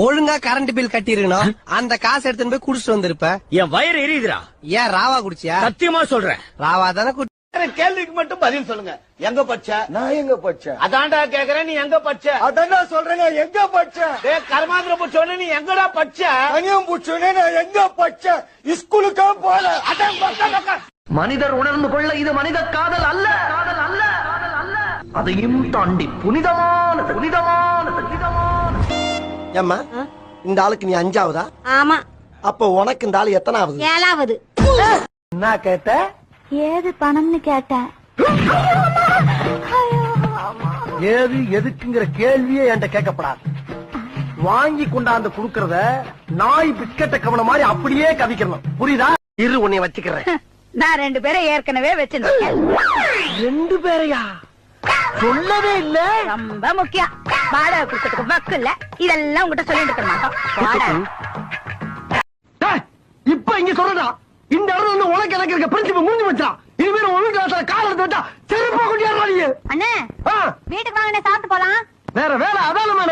ஒழுங்கா current bill கட்டிருக்கணும். அந்த காசு எடுத்துன்னு போய் குடிச்சிட்டு வந்திருப்ப. என் வயிறு எரியுதுடா. ஏன் ராவா குடிச்சியா? சத்தியமா சொல்றேன். ராவா தானே. கேள்விக்கு மட்டும் பதில் சொல்லுங்க. எங்க பச்ச? நான் எங்க பச்சேன்? அதான்டா கேக்குறேன். நீ எங்க பச்ச? அதான் சொல்றேங்க, எங்க பச்சேன்? கர்மாந்திர பூச்சோன்னு நீ எங்கடா பச்ச? அனியம் பூச்சோனே நான் எங்க பச்சேன்? ஸ்கூலுக்கா போல. மனிதர் உணர்ந்து கொள்ள இது மனித காதல் அல்ல, காதல் அல்ல, காதல் அல்ல. அதையும் தாண்டி புனிதமானது, புனிதமானது, புனிதமானது. ஏம்மா, இந்த ஆளுக்கு நீ 5ஆவதா? ஆமா. அப்ப உனக்கு இந்த ஆளு எத்தனாவது? 7வது. என்ன கேட்ட? ஏது பணம்னு கேட்டேன். ஏது எதுக்குங்கிற கேள்வியே என்கிட்ட கேட்கப்படாது. வாங்கி கொண்டாந்து குடுக்கறத நாய் பிஸ்கட்ட கவன மாதிரி அப்படியே கவிக்கணும். புரியுதா? இரு, உன்னை வச்சுக்கிறேன். நான் 2 பேரை ஏற்கனவே வச்சிருந்தேன். 2 பேரையா? சொல்லவே இல்ல. ரொம்ப முக்கியம். வாடகை கொடுக்கறதுக்கு வக்கு இல்ல. இதெல்லாம் உங்ககிட்ட சொல்லிட்டு இருக்க மாட்டோம். வாடகை. இப்ப இங்க சொல்றதா? இந்த இடத்துல வந்து உனக்கு எனக்கு இருக்க பிரின்சிபல் முடிஞ்சு வச்சான். இனிமேல் உன் வீட்டுல கால எடுத்து வச்சா செருப்பா கொண்டு அண்ணே, வீட்டுக்கு வாங்க, சாப்பிட்டு போலாம். வேற வேலை அதான் எனக்கு